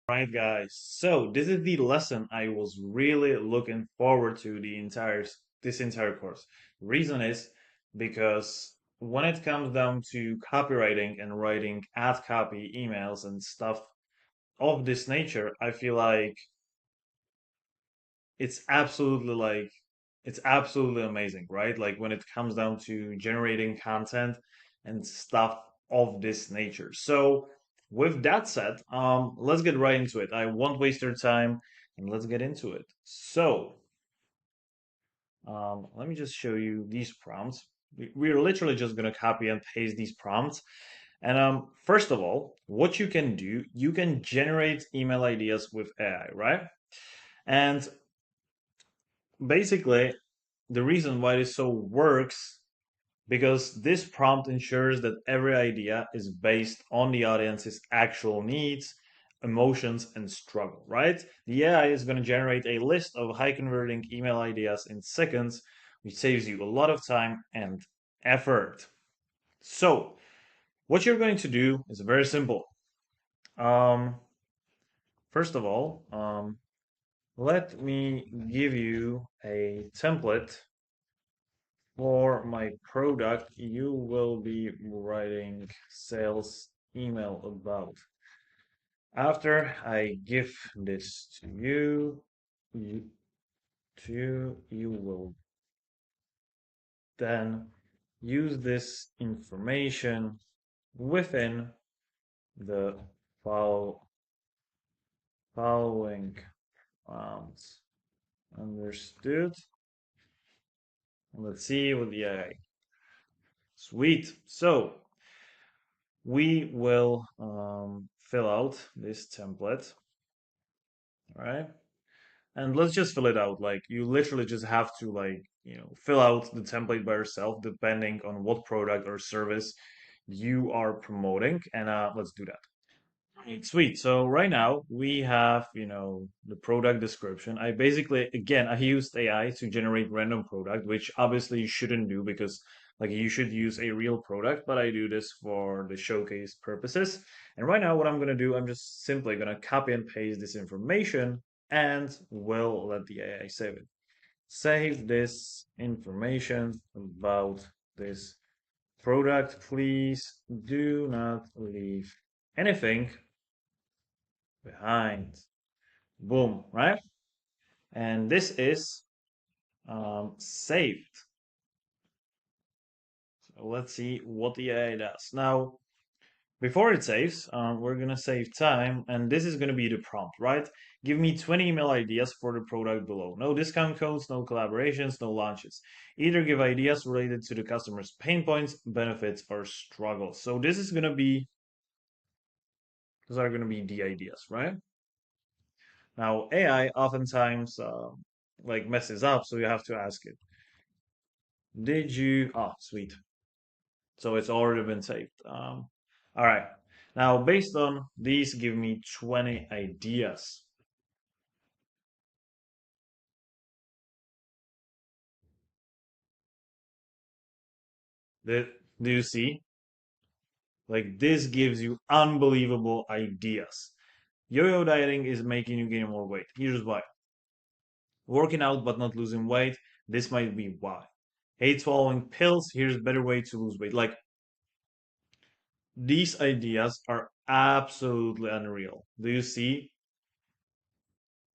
Right, guys. So this is the lesson I was really looking forward to this entire course. Reason is because when it comes down to copywriting and writing ad copy emails and stuff of this nature, I feel like it's absolutely like it's absolutely amazing, right? Like when it comes down to generating content and stuff of this nature. So with that said, let's get right into it. I won't waste your time and let's get into it. So let me just show you these prompts. We're literally just gonna copy and paste these prompts. And first of all, what you can do, you can generate email ideas with AI, right? And basically, the reason why this so works because this prompt ensures that every idea is based on the audience's actual needs, emotions, and struggle, right? The AI is going to generate a list of high converting email ideas in seconds, which saves you a lot of time and effort. So, what you're going to do is very simple. Um, First of all, let me give you a template for my product you will be writing sales email about. After I give this you, you will then use this information within the follow, following prompts. Understood? Let's see what the AI. Sweet. So we will fill out this template, all right? And let's just fill it out. Like you literally just have to fill out the template by yourself, depending on what product or service you are promoting. And let's do that. Right, sweet. So right now we have, the product description. I basically, again, I used AI to generate random product, which obviously you shouldn't do because like you should use a real product, but I do this for the showcase purposes. And right now what I'm going to do, I'm just simply going to copy and paste this information and will let the AI save it. Save this information about this product. Please do not leave anything behind. Boom, right? And this is saved. So let's see what the AI does. Now, before it saves, we're gonna save time, and this is gonna be the prompt, right? Give me 20 email ideas for the product below. No discount codes, no collaborations, no launches. Either give ideas related to the customer's pain points, benefits, or struggles. So those are gonna be the ideas, right? Now, AI oftentimes like messes up, so you have to ask it. Did you? Oh, sweet. So it's already been saved. All right. Now, based on these, give me 20 ideas. Do, do you see? Like this gives you unbelievable ideas. Yo-yo dieting is making you gain more weight. Here's why. Working out but not losing weight. This might be why. Hate swallowing pills. Here's a better way to lose weight. Like these ideas are absolutely unreal. Do you see?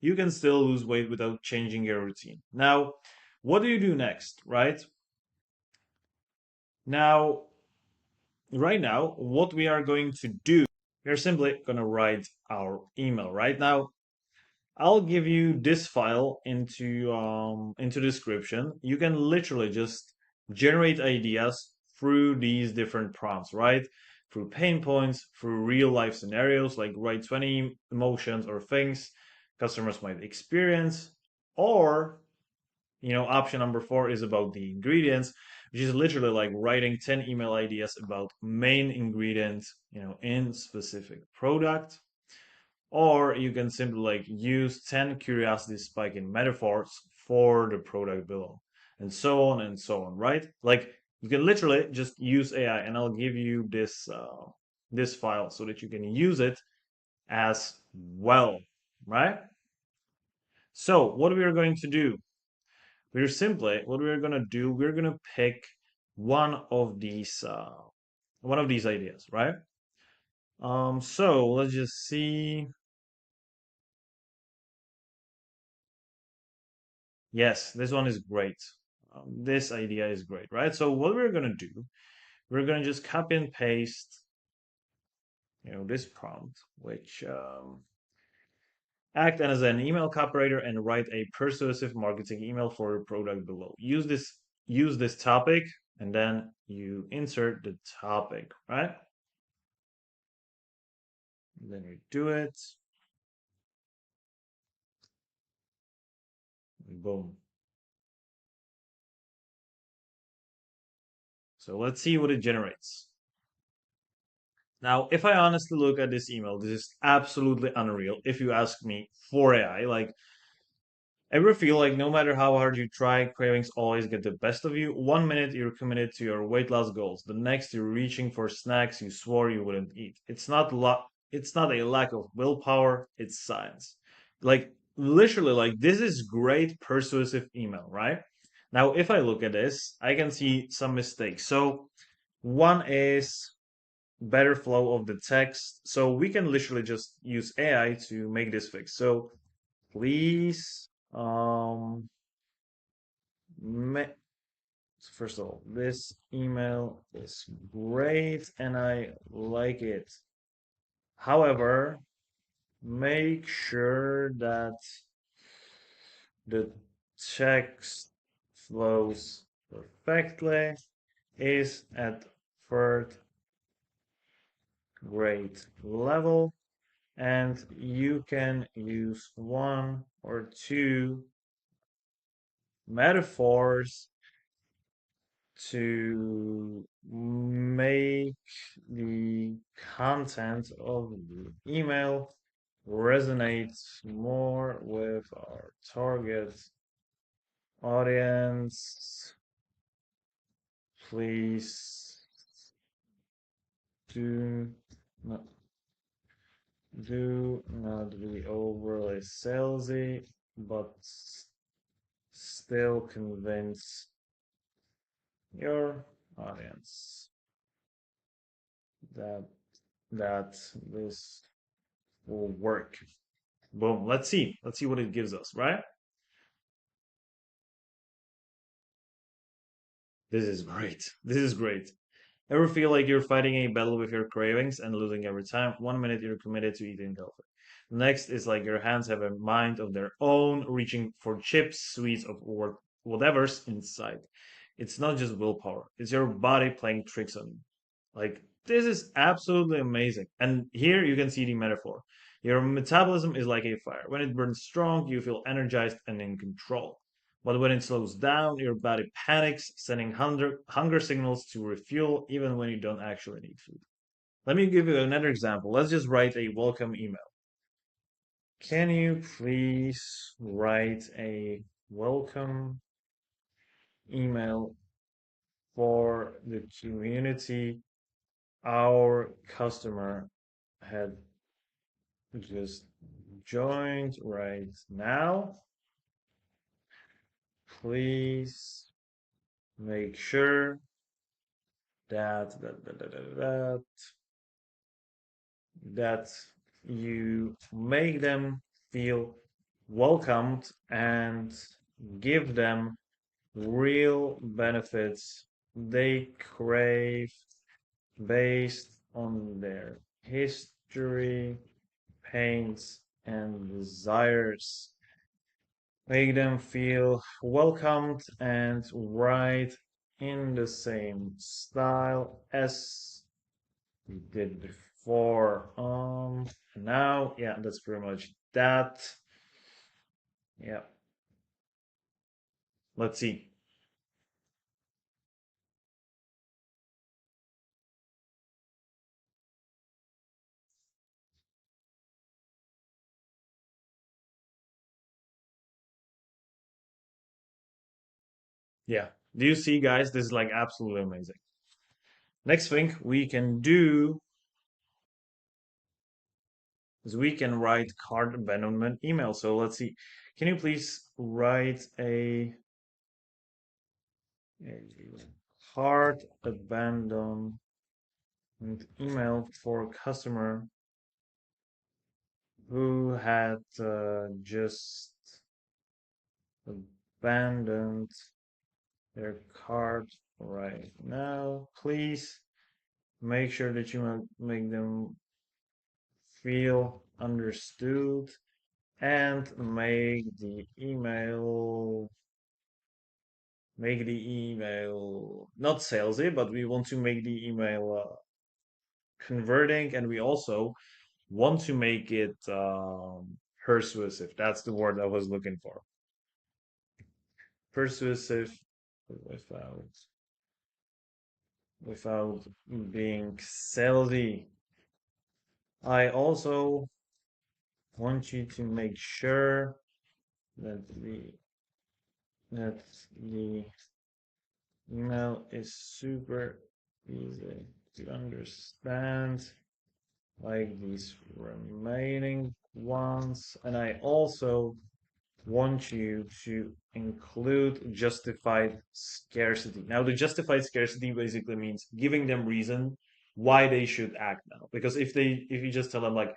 You can still lose weight without changing your routine. Now, what do you do next, right? Now, right now, what we are going to do, we're simply going to write our email. Right now, I'll give you this file into description. You can literally just generate ideas through these different prompts, right? Through pain points, through real life scenarios, like write 20 emotions or things customers might experience, or option number four is about the ingredients, which is literally like writing 10 email ideas about main ingredients, in specific product. Or you can simply like use 10 curiosity spiking metaphors for the product below, and so on, right? Like you can literally just use AI, and I'll give you this file so that you can use it as well, right? So what we are going to do, what we're going to do, we're going to pick one of these ideas, right? So let's just see. Yes, this one is great. This idea is great, right? So what we're going to do, we're going to just copy and paste, this prompt, which act as an email copywriter and write a persuasive marketing email for your product below. Use this topic, and then you insert the topic, right? And then you do it. Boom. So let's see what it generates. Now, if I honestly look at this email, this is absolutely unreal. If you ask me for AI, like, ever feel like no matter how hard you try, cravings always get the best of you? One minute you're committed to your weight loss goals, the next you're reaching for snacks you swore you wouldn't eat. It's not a lack of willpower, it's science. Like literally, like this is great persuasive email, right? Now, if I look at this, I can see some mistakes. So one is better flow of the text. So we can literally just use AI to make this fix. So please ma- first of all, this email is great and I like it. However, make sure that the text flows perfectly, is at third grade level, and you can use one or two metaphors to make the content of the email resonate more with our target audience. Please do not be overly salesy, but still convince your audience that that this will work. Boom. Let's see. Let's see what it gives us, right? This is great. This is great. Ever feel like you're fighting a battle with your cravings and losing every time? One minute you're committed to eating healthy. Next is like your hands have a mind of their own, reaching for chips, sweets, or whatever's inside. It's not just willpower, it's your body playing tricks on you. Like, this is absolutely amazing. And here you can see the metaphor. Your metabolism is like a fire. When it burns strong, you feel energized and in control. But when it slows down, your body panics, sending hunger signals to refuel even when you don't actually need food. Let me give you another example. Let's just write a welcome email. Can you please write a welcome email for the community our customer had just joined right now? Please make sure that that you make them feel welcomed and give them real benefits they crave based on their history, pains, and desires. Make them feel welcomed and write in the same style as we did before. Now, yeah, that's pretty much that. Yeah, let's see. Yeah, do you see, guys? This is like absolutely amazing. Next thing we can do is we can write cart abandonment email. So let's see. Can you please write a cart abandonment email for customer who had just abandoned their cart right now? Please make sure that you make them feel understood and make the email not salesy, but we want to make the email converting, and we also want to make it persuasive. That's the word I was looking for. Persuasive without without being salesy. I also want you to make sure that the email is super easy to understand, like these remaining ones. And I also want you to include justified scarcity. Now, the justified scarcity basically means giving them reason why they should act now. Because if you just tell them like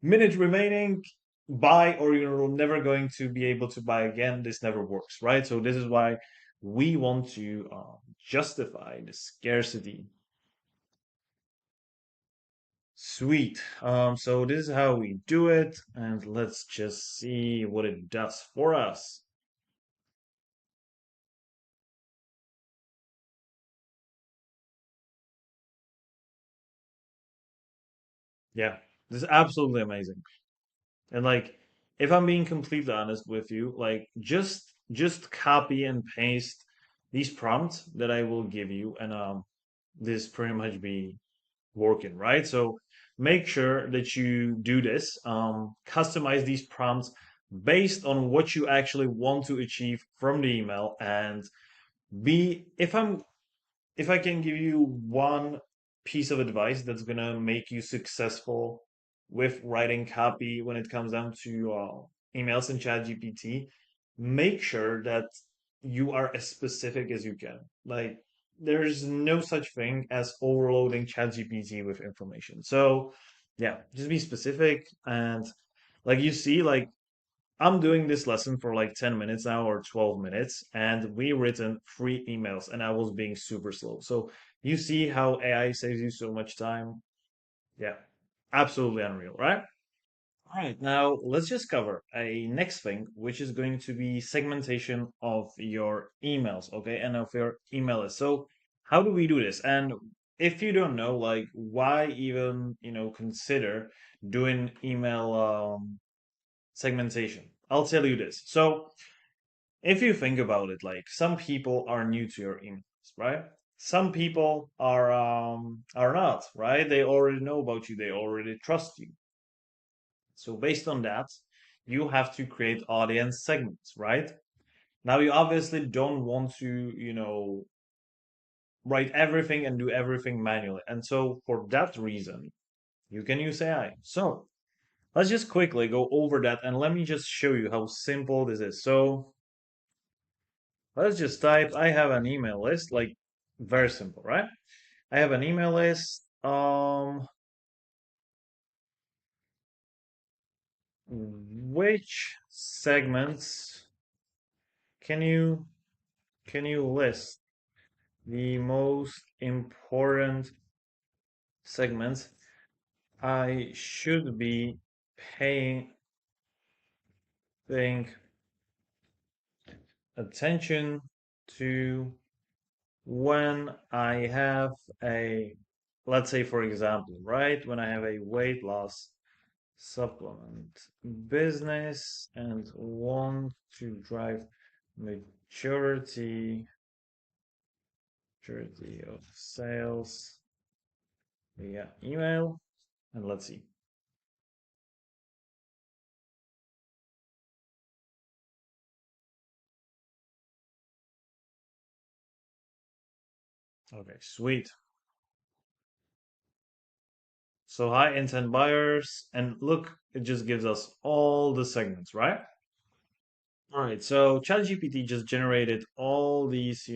minute remaining, buy, or you're never going to be able to buy again, this never works, right? So this is why we want to justify the scarcity. Sweet. So this is how we do it, and let's just see what it does for us. Yeah, this is absolutely amazing. And like, if I'm being completely honest with you, like just copy and paste these prompts that I will give you, and this pretty much be working, right? So make sure that you do this. Customize these prompts based on what you actually want to achieve from the email, and be if I can give you one piece of advice that's gonna make you successful with writing copy when it comes down to emails and chat GPT, make sure that you are as specific as you can. Like, there's no such thing as overloading chat GPT with information. So yeah, just be specific, and like you see, like I'm doing this lesson for like 10 minutes now or 12 minutes, and we written 3 emails, and I was being super slow. So you see how AI saves you so much time? Yeah, absolutely unreal, right? All right, now let's just cover a next thing, which is going to be segmentation of your emails, okay, and of your email list. So how do we do this? And if you don't know, like, why even, consider doing email segmentation? I'll tell you this. So if you think about it, like some people are new to your emails, right? Some people are not, right? They already know about you, they already trust you. So based on that, you have to create audience segments, right? Now you obviously don't want to, write everything and do everything manually. And so for that reason, you can use AI. So let's just quickly go over that, and let me just show you how simple this is. So let's just type, I have an email list, like very simple, right? I have an email list. Which segments can you list the most important segments I should be paying attention to when I have a, let's say for example, right? When I have a weight loss supplement business and want to drive majority majority of sales via email. And let's see. Okay, sweet. So high intent buyers, and look, it just gives us all the segments, right? All right, so ChatGPT just generated all these,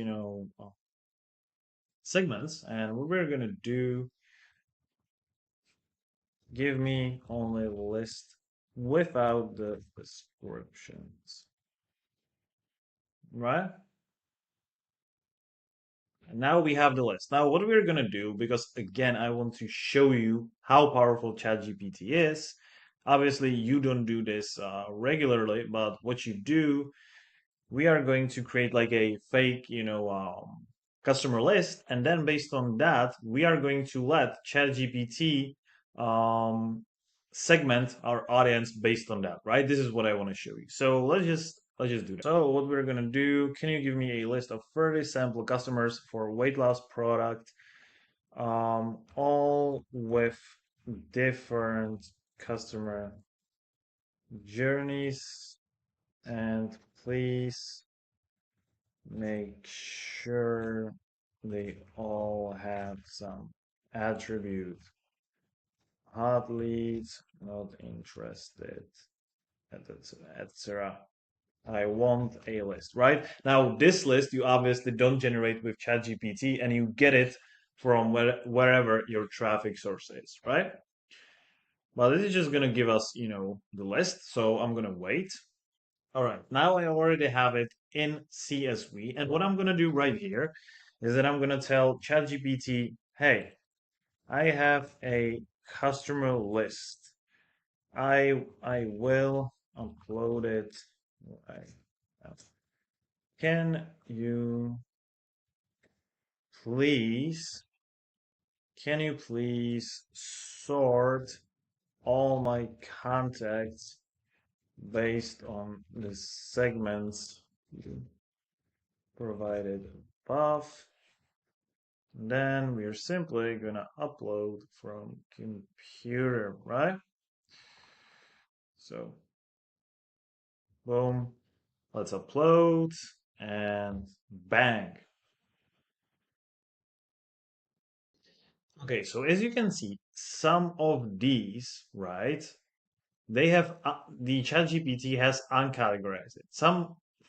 segments, and what we're gonna do, give me only the list without the descriptions, right? And now we have the list. Now, what we're gonna do, because again, I want to show you how powerful ChatGPT is. Obviously, you don't do this regularly, but what you do, we are going to create like a fake, customer list, and then based on that, we are going to let ChatGPT um, segment our audience based on that, right? This is what I want to show you. So let's just do that. So what we're gonna do? Can you give me a list of 30 sample customers for weight loss product, all with different customer journeys, and please make sure they all have some attribute. Hot leads, not interested, etc. I want a list, right? Now, this list you obviously don't generate with ChatGPT, and you get it from wherever your traffic source is, right? But this is just gonna give us, the list. So I'm gonna wait. All right, now I already have it in CSV. And what I'm going to do right here is that I'm going to tell ChatGPT, hey, I have a customer list. I will upload it. Right now. Can you please, can you please sort all my contacts based on the segments you provided above? Then we're simply gonna upload from computer, right? So boom, let's upload and bang. Okay, so as you can see, some of these, right? They have the ChatGPT has uncategorized it.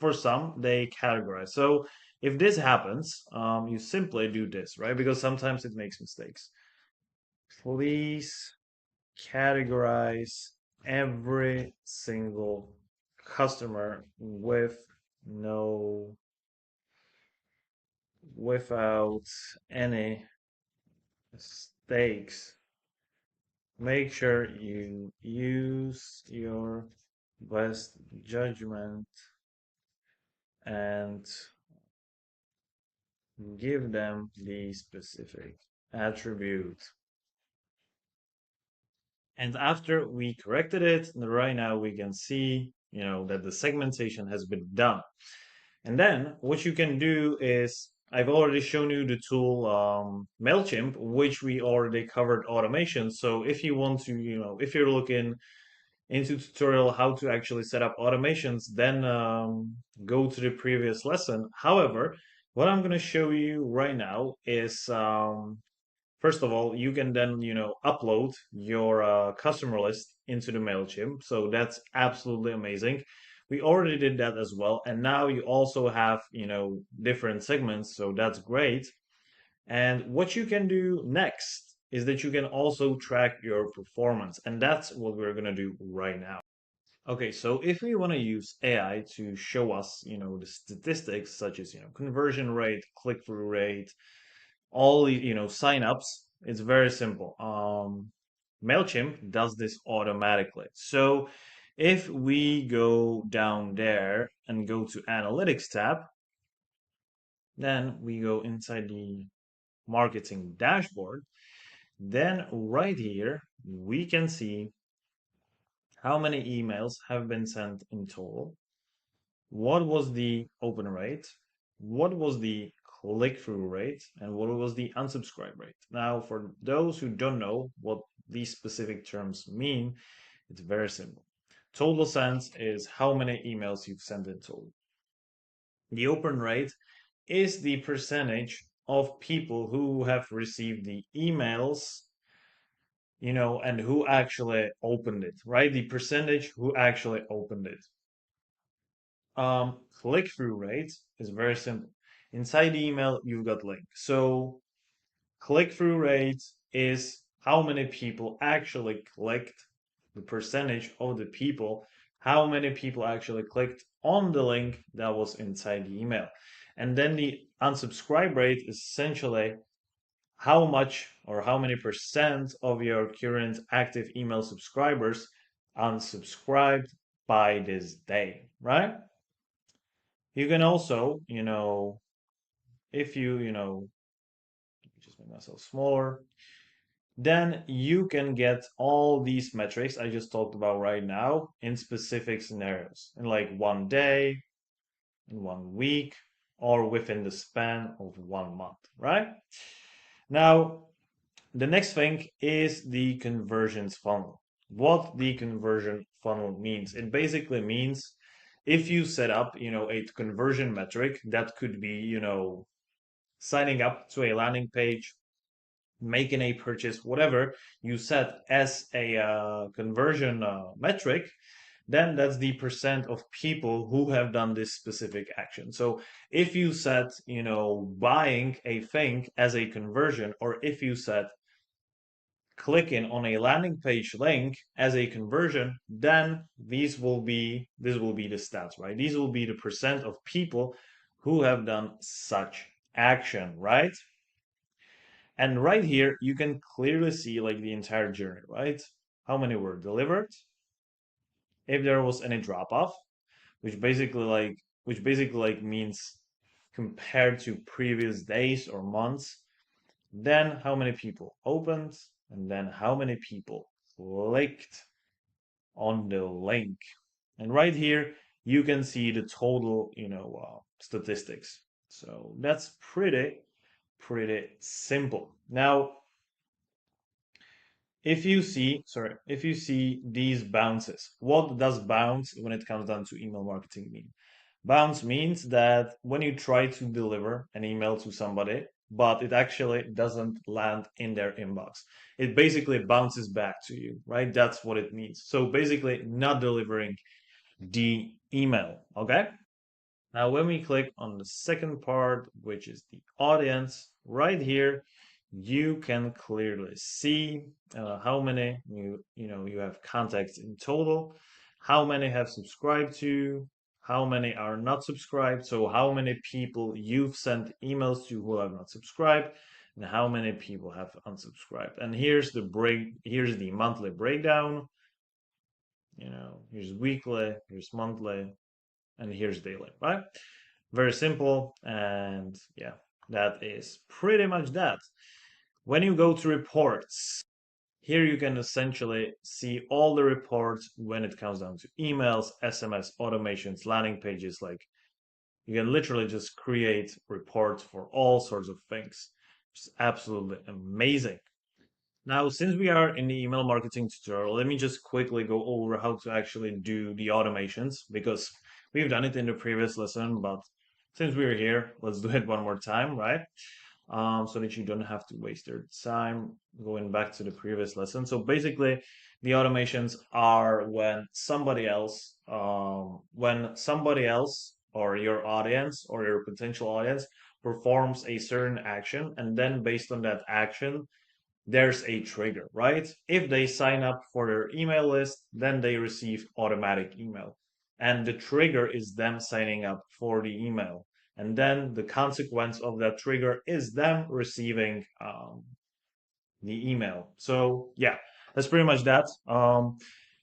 For some they categorize. So if this happens, you simply do this, right? Because sometimes it makes mistakes. Please categorize every single customer no without any mistakes. Make sure you use your best judgment and give them the specific attribute. And after we corrected it, right now we can see, that the segmentation has been done. And then what you can do is, I've already shown you the tool MailChimp, which we already covered automation. So if you want to, if you're looking into tutorial how to actually set up automations, then go to the previous lesson. However, what I'm going to show you right now is first of all, you can then, upload your customer list into the MailChimp. So that's absolutely amazing. We already did that as well. And now you also have, different segments. So that's great. And what you can do next is that you can also track your performance. And that's what we're going to do right now. Okay, so if we want to use AI to show us, the statistics such as, conversion rate, click-through rate, all the signups, it's very simple. Mailchimp does this automatically. So if we go down there and go to analytics tab, then we go inside the marketing dashboard, then right here we can see how many emails have been sent in total, what was the open rate, what was the click-through rate, and what was the unsubscribe rate. Now, for those who don't know what these specific terms mean, it's very simple. Total sent is how many emails you've sent in total. The open rate is the percentage of people who have received the emails and who actually opened it, right? The percentage who actually opened it. Click-through rate is very simple. Inside the email, you've got link. So click-through rate is how many people actually clicked, the percentage of the people, how many people actually clicked on the link that was inside the email. And then the unsubscribe rate is essentially how much or how many percent of your current active email subscribers unsubscribed by this day, right? You can also, if you just make myself smaller, then you can get all these metrics I just talked about right now in specific scenarios, in like one day, in 1 week, or within the span of 1 month, right? Now, the next thing is the conversions funnel. What the conversion funnel means. It basically means if you set up, a conversion metric that could be, signing up to a landing page, making a purchase, whatever you set as a conversion metric, then that's the percent of people who have done this specific action. So if you set, buying a thing as a conversion, or if you set clicking on a landing page link as a conversion, then this will be the stats, right? These will be the percent of people who have done such action, right? And right here, you can clearly see like the entire journey, right? How many were delivered, if there was any drop off, which basically like means compared to previous days or months, then how many people opened, and then how many people clicked on the link. And right here, you can see the total, statistics. So that's pretty simple. Now, if you see these bounces, what does bounce when it comes down to email marketing mean? Bounce means that when you try to deliver an email to somebody, but it actually doesn't land in their inbox, it basically bounces back to you, right? That's what it means. So basically, not delivering the email, okay? Now, when we click on the second part, which is the audience, right here, you can clearly see how many you have contacts in total, how many have subscribed to, how many are not subscribed, so how many people you've sent emails to who have not subscribed, and how many people have unsubscribed. And here's the monthly breakdown. Here's weekly, here's monthly, and here's daily, right? Very simple. And yeah, that is pretty much that. When you go to reports, here you can essentially see all the reports when it comes down to emails, SMS, automations, landing pages. Like you can literally just create reports for all sorts of things. It's absolutely amazing. Now, since we are in the email marketing tutorial, let me just quickly go over how to actually do the automations because we've done it in the previous lesson, but since we're here, let's do it one more time, right? So that you don't have to waste your time going back to the previous lesson. So basically, the automations are when somebody else or your audience or your potential audience performs a certain action, and then based on that action, there's a trigger, right? If they sign up for their email list, then they receive automatic email. And the trigger is them signing up for the email. And then the consequence of that trigger is them receiving the email. So, yeah, that's pretty much that.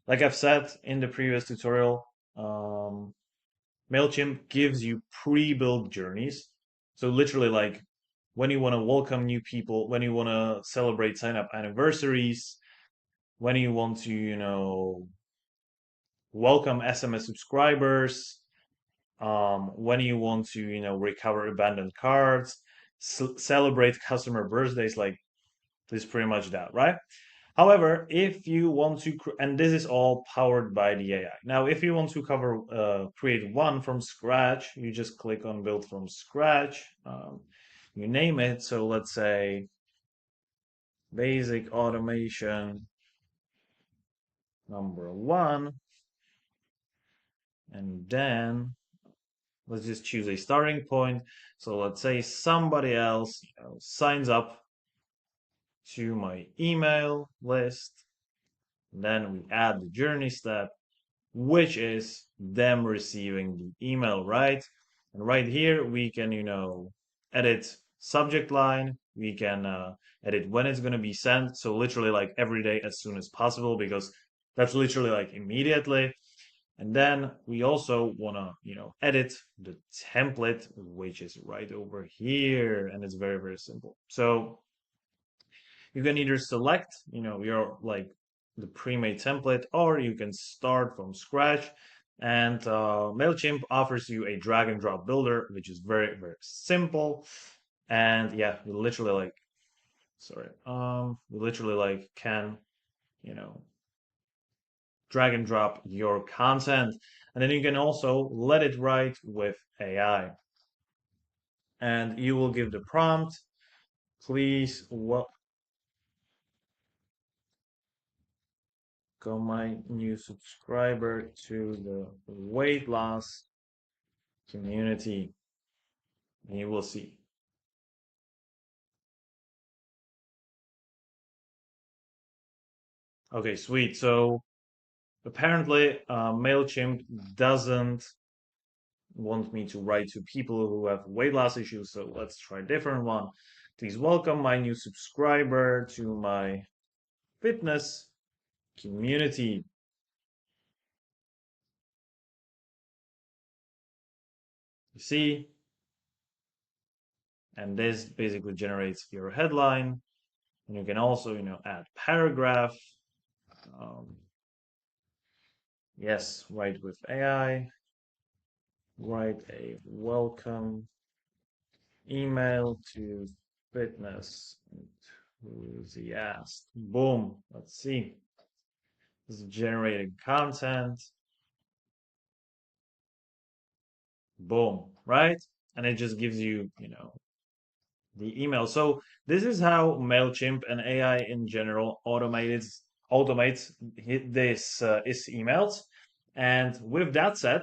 Like I've said in the previous tutorial, MailChimp gives you pre-built journeys. So literally like when you want to welcome new people, when you want to celebrate sign up anniversaries, when you want to, welcome SMS subscribers, when you want to, recover abandoned cards, celebrate customer birthdays, like this is pretty much that, right? However, if you want to, and this is all powered by the AI. Now, if you want to create one from scratch, you just click on build from scratch. You name it. So let's say basic automation number one, and then let's just choose a starting point. So let's say somebody else signs up to my email list. Then we add the journey step, which is them receiving the email, right? And right here, we can, edit subject line. We can edit when it's going to be sent. So literally like every day as soon as possible, because that's literally like immediately. And then we also want to, edit the template, which is right over here. And it's very, very simple. So you can either select, your like the pre-made template, or you can start from scratch. And MailChimp offers you a drag and drop builder, which is very, very simple. And yeah, you literally like, sorry, you literally like can, you know, drag and drop your content. And then you can also let it write with AI. And you will give the prompt, please welcome my new subscriber to the weight loss community. And you will see. Okay, sweet. So apparently, MailChimp doesn't want me to write to people who have weight loss issues. So let's try a different one. Please welcome my new subscriber to my fitness community. You see, and this basically generates your headline. And you can also, add paragraph. Um, yes, write with AI. Write a welcome email to fitness enthusiast. Boom. Let's see. This is generating content. Boom. Right? And it just gives you, the email. So this is how Mailchimp and AI in general automates this is emails. And with that said,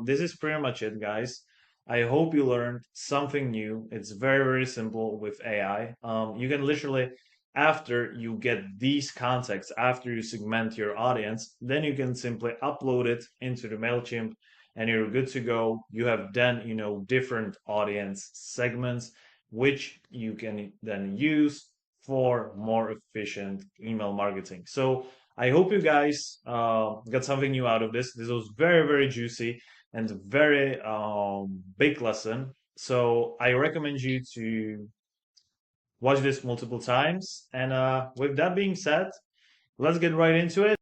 this is pretty much it, guys. I hope you learned something new. It's very, very simple with AI. You can literally, after you get these contexts, after you segment your audience, then you can simply upload it into the Mailchimp and you're good to go. You have then, different audience segments which you can then use for more efficient email marketing. So I hope you guys got something new out of this. This was very, very juicy and very big lesson. So I recommend you to watch this multiple times. And with that being said, let's get right into it.